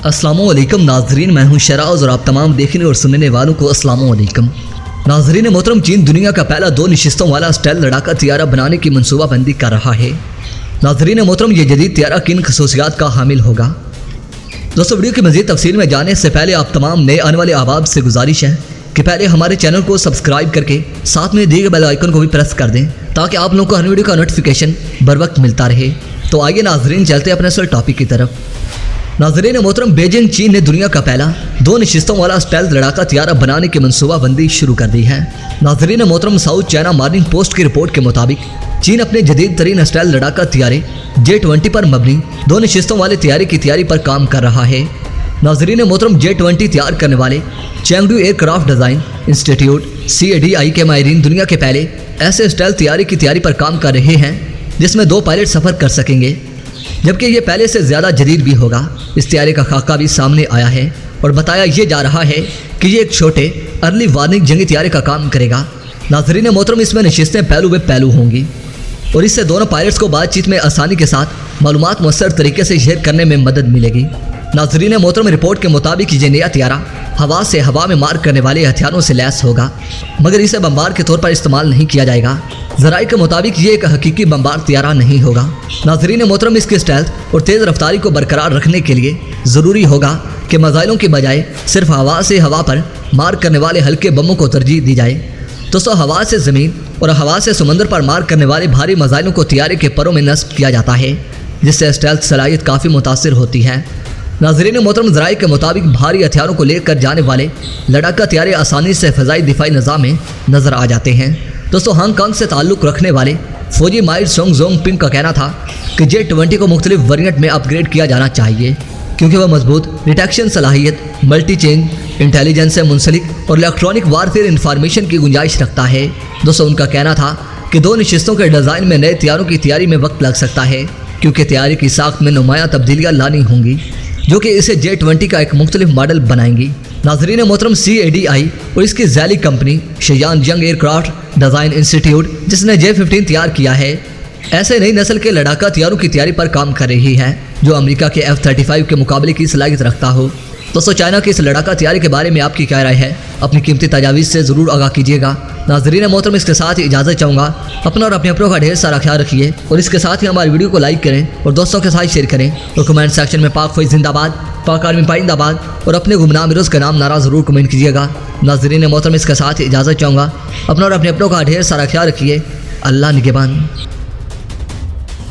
अस्सलामुअलैकुम नाजरीन, मैं हूं शराज और आप तमाम देखने और सुनने वालों को अस्सलामुअलैकुम। नाजरीन मोहतरम, चीन दुनिया का पहला 2 नशिस्तों वाला स्टाइल लड़ाका तैयारा बनाने की मनसूबाबंदी कर रहा है। नाजरीन मोहतरम, ये जदीद तैयारा किन खसूसियात का हामिल होगा? दोस्तों, वीडियो की मज़ीद तफसील में जाने से पहले आप तमाम नए आने वाले अहबाब से गुजारिश है कि पहले हमारे चैनल को सब्सक्राइब करके साथ में दिए गए बेल आइकन को भी प्रेस कर दें ताकि आप लोगों को हर वीडियो का नोटिफिकेशन बर वक्त मिलता रहे। तो आइए नाजरीन, चलते अपने असल टॉपिक की तरफ। नाजरीन मोहतरम, बीजिंग चीन ने दुनिया का पहला 2 नशिस्तों वाला स्टाइल लड़ाका तैयारा बनाने की मनसूबाबंदी शुरू कर दी है। नाजरीन मोहतरम, साउथ चाइना मॉर्निंग पोस्ट की रिपोर्ट के मुताबिक चीन अपने जदीद तरीन स्टाइल लड़ाका तैयारे J-20 पर मबनी 2 नशिस्तों वाले तैयारी की तैयारी पर काम कर रहा है। नाजरीन मोहतरम, J-20 तैयार करने वाले चैंगडू एयरक्राफ्ट डिज़ाइन इंस्टीट्यूट CADI के माहिरीन दुनिया के पहले ऐसे स्टाइल तैयारी की तैयारी पर काम कर रहे हैं जिसमें 2 पायलट सफ़र कर सकेंगे, जबकि ये पहले से ज़्यादा जदीद भी होगा। इस तैयारी का खाका भी सामने आया है और बताया ये जा रहा है कि ये एक छोटे अर्ली वार्निंग जंगी तैयारी का काम करेगा। नाजरीन मोहतरम, इसमें नशिस्तें पहलू ब पहलू होंगी और इससे दोनों पायलट्स को बातचीत में आसानी के साथ मालूमात मुअस्सर तरीके से शेयर करने में मदद मिलेगी। नाजरीन मोहतरम, रिपोर्ट के मुताबिक ये नया तैयारा हवा से हवा में मार करने वाले हथियारों से लैस होगा, मगर इसे बमबार के तौर पर इस्तेमाल नहीं किया जाएगा। ज़राए के मुताबिक ये एक हकीकी बमबार तैयारा नहीं होगा। नाजरीन मोहतरम, इसके स्टाइल और तेज़ रफ्तारी को बरकरार रखने के लिए ज़रूरी होगा कि मिसाइलों के बजाय सिर्फ हवा से हवा पर मार करने वाले हल्के बमों को तरजीह दी जाए। दोस्तों, हवा से ज़मीन और हवा से समंदर पर मार करने वाले भारी मिसाइलों को तैयारे के परों में नस्ब किया जाता है, जिससे स्टाइल सलाहियत काफ़ी मुतासिर होती है। नाजरीन मोहतरम, ज़राए के मुताबिक भारी हथियारों को लेकर जाने वाले लड़ाका तैयारे आसानी से फ़ज़ाई दिफाई निज़ाम में नज़र आ जाते हैं। दोस्तों, हांगकांग से ताल्लुक़ रखने वाले फौजी माहिर सोंग जोंग पिंग का कहना था कि J-20 को मुख्तलिफ वेरिएंट में अपग्रेड किया जाना चाहिए क्योंकि वह मजबूत डिटेक्शन सलाहियत, मल्टी चेंज इंटेलिजेंस से मुंसलिक और इलेक्ट्रॉनिक वारफेयर इंफॉर्मेशन की गुंजाइश रखता है। दोस्तों, उनका कहना था कि 2 नशिस्तों के डिज़ाइन में नए तैयारों की तैयारी में वक्त लग सकता है क्योंकि तैयारी की साख्त में नुमायां तब्दीलियाँ लानी होंगी जो कि इसे J-20 का एक मुख्तलिफ मॉडल बनाएंगी। नाजरीन मोहतरम, CADI और इसकी जैली कंपनी शियानजियांग एयरक्राफ्ट डिज़ाइन इंस्टीट्यूट, जिसने J-15 तैयार किया है, ऐसे नई नस्ल के लड़ाका तैयारों की तैयारी पर काम कर रही है जो अमेरिका के F-35 के मुकाबले की सलाहियत रखता हो। दोस्तों, चाइना की इस लड़ाका तैयारी के बारे में आपकी क्या राय है? अपनी कीमती तजावीज़ से ज़रूर आगाह कीजिएगा। नाजरीन मोहतरम, इसके साथ ही इजाज़त चाहूँगा। अपना और अपने अपनों का ढेर सारा ख्याल रखिए और इसके साथ ही हमारी वीडियो को लाइक करें और दोस्तों के साथ शेयर करें और कमेंट सेक्शन में पाक फौज जिंदाबाद, पाक आर्मी पाइंदाबाद और अपने गुमनाम हीरोज़ का नाम नारा ज़रूर कमेंट कीजिएगा। नाजरीन मोहतरम, इसके साथ ही इजाज़त चाहूँगा। अपना और अपने अपनों का ढेर सारा ख्याल रखिए। अल्लाह निगहबान।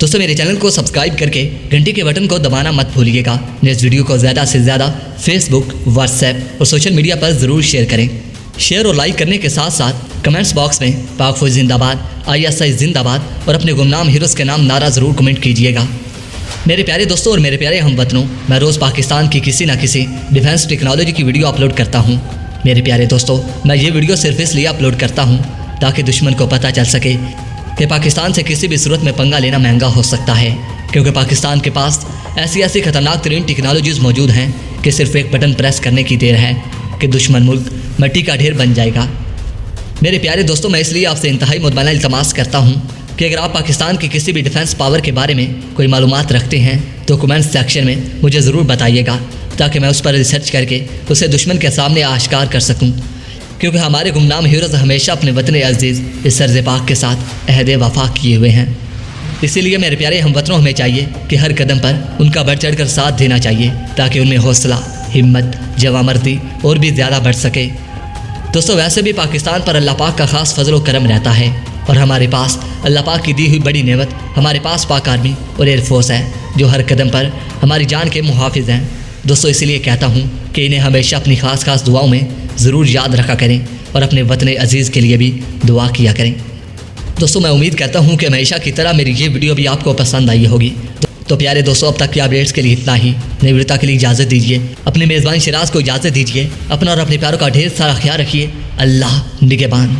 दोस्तों, मेरे चैनल को सब्सक्राइब करके घंटी के बटन को दबाना मत भूलिएगा। इस वीडियो को ज़्यादा से ज़्यादा फेसबुक, व्हाट्सएप और सोशल मीडिया पर ज़रूर शेयर करें। शेयर और लाइक करने के साथ साथ कमेंट्स बॉक्स में पाक फौज जिंदाबाद, ISI जिंदाबाद और अपने गुमनाम हीरोज़ के नाम नारा ज़रूर कमेंट कीजिएगा। मेरे प्यारे दोस्तों और मेरे प्यारे हमवतनों, मैं रोज़ पाकिस्तान की किसी न किसी डिफेंस टेक्नोलॉजी की वीडियो अपलोड करता हूँ। मेरे प्यारे दोस्तों, मैं ये वीडियो सिर्फ इसलिए अपलोड करता हूँ ताकि दुश्मन को पता चल सके कि पाकिस्तान से किसी भी सूरत में पंगा लेना महंगा हो सकता है, क्योंकि पाकिस्तान के पास ऐसी खतरनाक तरीन टेक्नोलॉजीज़ मौजूद हैं कि सिर्फ एक बटन प्रेस करने की देर है कि दुश्मन मुल्क मिट्टी का ढेर बन जाएगा। मेरे प्यारे दोस्तों, मैं इसलिए आपसे इंतहाई मुतमईन इल्तमास करता हूँ कि अगर आप पाकिस्तान की किसी भी डिफेंस पावर के बारे में कोई मालूमात रखते हैं तो कमेंट सेक्शन में मुझे ज़रूर बताइएगा ताकि मैं उस पर रिसर्च करके उसे दुश्मन के सामने आश्कार कर सकूँ, क्योंकि हमारे गुमनाम हीरोज़ हमेशा अपने वतन अज़ीज़ इस सर्ज़ पाक के साथ अहद वफ़ा किए हुए हैं। इसीलिए मेरे प्यारे हमवतनों, हमें चाहिए कि हर कदम पर उनका बढ़ चढ़ कर साथ देना चाहिए ताकि उनमें हौसला, हिम्मत, जवामर्दी और भी ज़्यादा बढ़ सके। दोस्तों, वैसे भी पाकिस्तान पर अल्लाह पाक का ख़ास फजल व करम रहता है और हमारे पास अल्लाह पाक की दी हुई बड़ी नेमत हमारे पास पाक आर्मी और एयरफोर्स है जो हर कदम पर हमारी जान के मुहाफिज हैं। दोस्तों, इसीलिए कहता हूँ कि इन्हें हमेशा अपनी ख़ास दुआओं में ज़रूर याद रखा करें और अपने वतन अज़ीज़ के लिए भी दुआ किया करें। दोस्तों, मैं उम्मीद करता हूँ कि हमेशा की तरह मेरी ये वीडियो भी आपको पसंद आई होगी। तो प्यारे दोस्तों, अब तक के अपडेट्स के लिए इतना ही। नई वीडियो तक के लिए इजाज़त दीजिए। अपने मेज़बान शराज को इजाज़त दीजिए। अपना और अपने प्यारों का ढेर सारा ख्याल रखिए। अल्लाह निगहबान।